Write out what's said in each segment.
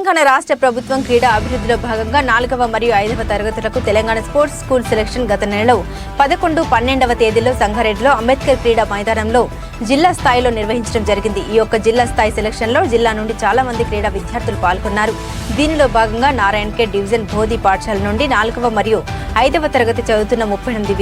తెలంగాణ రాష్ట్ర ప్రభుత్వం క్రీడా అభివృద్ధిలో భాగంగా 4వ మరియు 5వ తరగతులకు తెలంగాణ స్పోర్ట్స్ స్కూల్ సెలక్షన్ గత నెలలో 11, 12వ తేదీల్లో సంగారెడ్డిలో అంబేద్కర్ క్రీడా మైదానంలో జిల్లా స్థాయిలో నిర్వహించడం జరిగింది. ఈ యొక్క జిల్లా స్థాయి సెలక్షన్లో జిల్లా నుండి చాలా మంది క్రీడా విద్యార్థులు పాల్గొన్నారు. దీనిలో భాగంగా నారాయణ్ డివిజన్ బోధి పాఠశాల నుండి 4వ మరియు 5వ తరగతి చదువుతున్న 38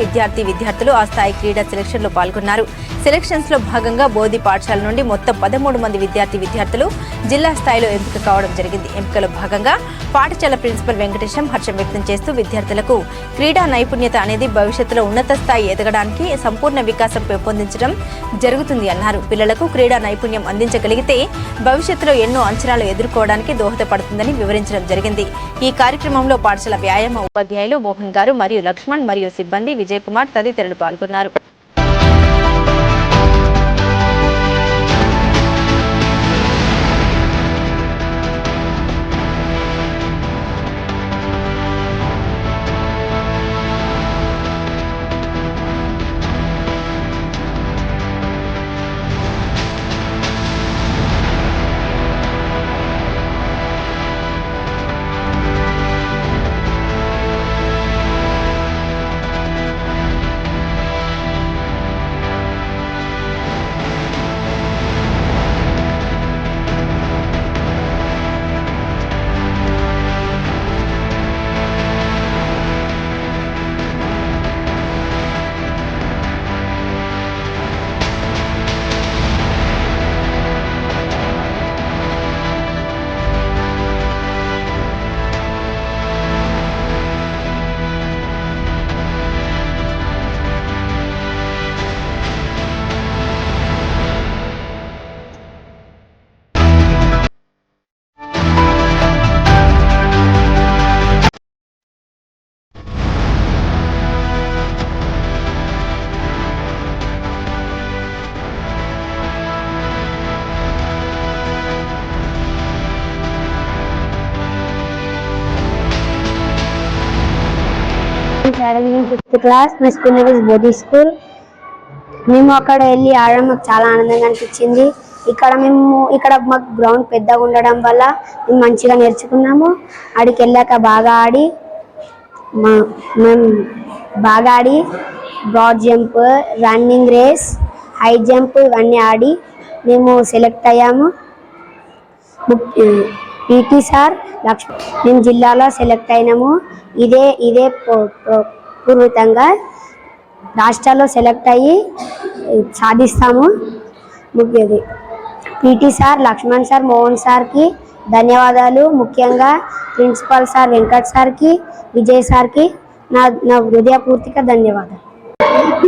విద్యార్థులు ఆ స్థాయి క్రీడా సెలక్షన్లో పాల్గొన్నారు. సెలక్షన్స్ లో భాగంగా బోధి పాఠశాల నుండి మొత్తం 13 మంది విద్యార్థులు జిల్లా స్థాయిలో ఎంపిక కావడం జరిగింది. ఎంపికలో భాగంగా పాఠశాల ప్రిన్సిపల్ వెంకటేశం హర్షం వ్యక్తం చేస్తూ విద్యార్థులకు క్రీడా నైపుణ్యత అనేది భవిష్యత్తులో ఉన్నత స్థాయి ఎదగడానికి సంపూర్ణ వికాసం పెంపొందించడం జరుగుతుంది అన్నారు. పిల్లలకు క్రీడా నైపుణ్యం అందించగలిగితే భవిష్యత్తులో ఎన్నో అంచనాలు ఎదుర్కోవడానికి దోహదపడుతుందని వివరించడం జరిగింది. ఈ కార్యక్రమంలో పాఠశాల వ్యాయామ ఉపాధ్యాయులు మోహన్ గారు మరియు లక్ష్మణ్ మరియు సిబ్బంది విజయ్ కుమార్ తదితరులు పాల్గొన్నారు. Studying in 5th class. My school name is Bodhi School. మేము అక్కడ వెళ్ళి ఆడడం మాకు చాలా ఆనందంగా అనిపించింది. ఇక్కడ మాకు గ్రౌండ్ పెద్దగా ఉండడం వల్ల మేము మంచిగా నేర్చుకున్నాము. ఆడికి వెళ్ళాక బాగా ఆడి broad jump, running race, high jump ఇవన్నీ ఆడి మేము సెలెక్ట్ అయ్యాము. పీటీ సార్ మేము జిల్లాలో సెలెక్ట్ అయినాము. ఇదే పూర్వతంగా రాష్ట్రాల్లో సెలెక్ట్ అయ్యి సాధిస్తాము. PT sir, Lakshman sir, Mohan సార్కి ధన్యవాదాలు. ముఖ్యంగా ప్రిన్సిపల్ సార్ వెంకట్ సార్కి, విజయ్ సార్కి నా హృదయపూర్తిక ధన్యవాదాలు.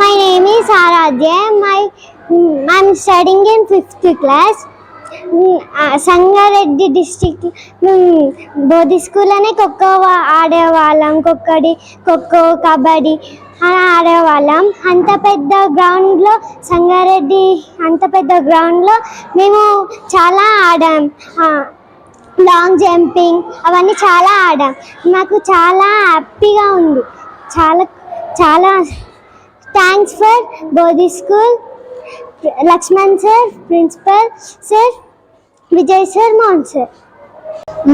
My name is Aradhya. I'm studying in 5th class. Sangareddy district Bodhi school అనే ఖోఖో ఆడేవాళ్ళం. ఖోఖో, కబడ్డీ అలా ఆడేవాళ్ళం. అంత పెద్ద గ్రౌండ్లో మేము చాలా ఆడాం. లాంగ్ జంపింగ్ అవన్నీ చాలా ఆడాం. నాకు చాలా హ్యాపీగా ఉంది. చాలా thanks for Bodhi school, Lakshman sir, principal sir, Vijay sir, Mohan sir.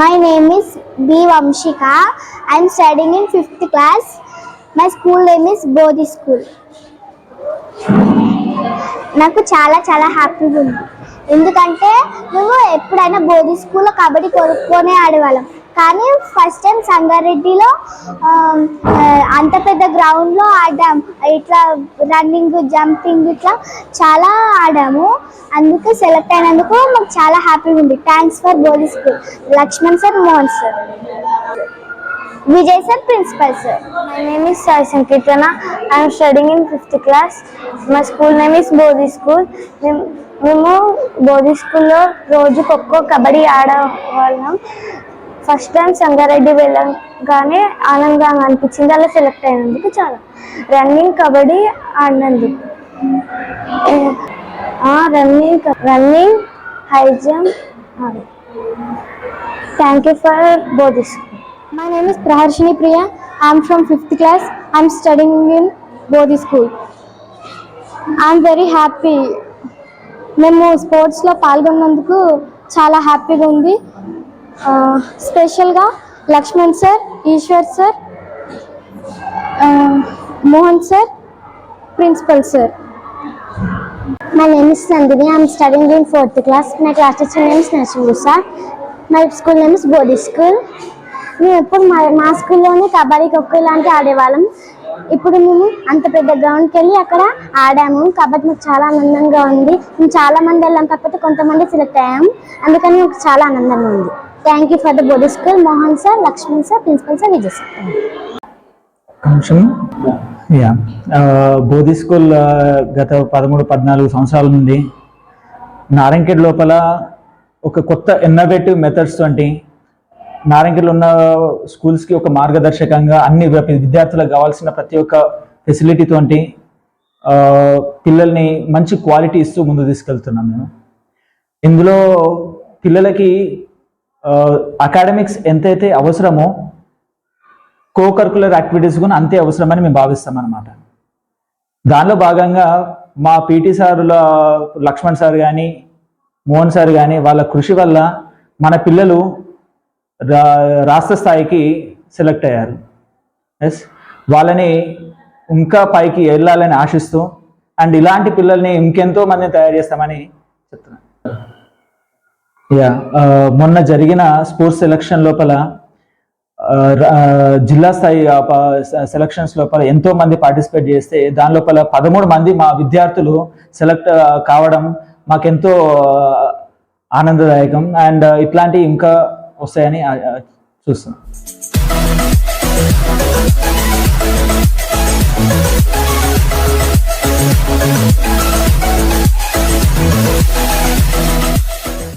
My name is B. Vamshika. I am studying in 5th class. My school name is Bodhi School. నాకు చాలా హ్యాపీగా ఉంది. ఎందుకంటే మేము ఎప్పుడైనా బోధి స్కూల్లో కబడ్డీ కొనుక్కొనే ఆడేవాళ్ళం. కానీ ఫస్ట్ టైం సంగారెడ్డిలో అంత పెద్ద గ్రౌండ్లో ఆడాం. ఇట్లా రన్నింగ్, జంపింగ్ ఇట్లా చాలా ఆడాము. అందుకే సెలెక్ట్ అయినందుకు మాకు చాలా హ్యాపీగా ఉంది. Thanks for Bodhi school, Lakshman sir, Mohan sir, Vijay sir, principal sir. My name is Sai Sankirtana. I am studying in 5th class. My school name is Bodhi School. మేము బోధి స్కూల్లో రోజు ఖోఖో, కబడ్డీ ఆడేవాళ్ళం. ఫస్ట్ టైం సంగారెడ్డి వెళ్ళగానే ఆనందంగా అనిపించింది. అలా సెలెక్ట్ అయినందుకు చాలా. రన్నింగ్, కబడ్డీ ఆడినందుకు, running, high jump. Thank you for Bodhi school. My name is Praharshini Priya. I am from 5th class. I am studying in Bodhi School. I am very happy. మేము స్పోర్ట్స్లో పాల్గొన్నందుకు చాలా హ్యాపీగా ఉంది. స్పెషల్గా Lakshman sir, Eshwar sir, Mohan sir, principal sir. My name is Nandini. I'm studying in 4th class. My class teacher name is Nashusa. My school name is Bodhi School. మేము ఎప్పుడు మా స్కూల్లోనే కబడ్డీ, ఖోఖో ఇలాంటివి ఆడేవాళ్ళం. ఇప్పుడు మేము అంత పెద్ద గ్రౌండ్కి వెళ్ళి అక్కడ ఆడాము. కాబట్టి మాకు చాలా ఆనందంగా ఉంది. మేము చాలా మంది వెళ్ళాం, కాకపోతే కొంతమంది సెలెక్ట్ అయ్యాము. అందుకని మాకు చాలా ఆనందంగా ఉంది. Thank you for the Bodhi school, Mohan sir, Lakshman sir, principal sir, Vijay sir. Bodhi school గత 13-14 సంవత్సరాల నుండి నారాయణఖేడ్ లోపల ఒక కొత్త ఇన్నోవేటివ్ మెథడ్స్ వంటి నారాయణఖేడ్లో ఉన్న స్కూల్స్కి ఒక మార్గదర్శకంగా అన్ని విద్యార్థులకు కావాల్సిన ప్రతి ఒక్క ఫెసిలిటీ తోటి పిల్లల్ని మంచి క్వాలిటీ ఇస్తూ ముందు తీసుకెళ్తున్నాం మేము. ఇందులో పిల్లలకి అకాడమిక్స్ ఎంతైతే అవసరమో కరికులర్ యాక్టివిటీస్ కూడా అంతే అవసరమని మేము భావిస్తాం అన్నమాట. దానిలో భాగంగా మా పీటీ సారుల లక్ష్మణ్ సార్ కానీ, మోహన్ సార్ కానీ వాళ్ళ కృషి వల్ల మన పిల్లలు రాష్ట్ర స్థాయికి సెలెక్ట్ అయ్యారు. ఎస్, వాళ్ళని ఇంకా పైకి వెళ్ళాలని ఆశిస్తూ అండ్ ఇలాంటి పిల్లల్ని ఇంకెంతో మందిని తయారు చేస్తామని చెప్తున్నాను. మొన్న జరిగిన స్పోర్ట్స్ సెలక్షన్ లోపల జిల్లా స్థాయి సెలక్షన్స్ లోపల ఎంతో మంది పార్టిసిపేట్ చేస్తే దాని లోపల 13 మంది మా విద్యార్థులు సెలెక్ట్ కావడం మాకెంతో ఆనందదాయకం. అండ్ ఇట్లాంటివి ఇంకా వస్తాయని చూస్తున్నాం.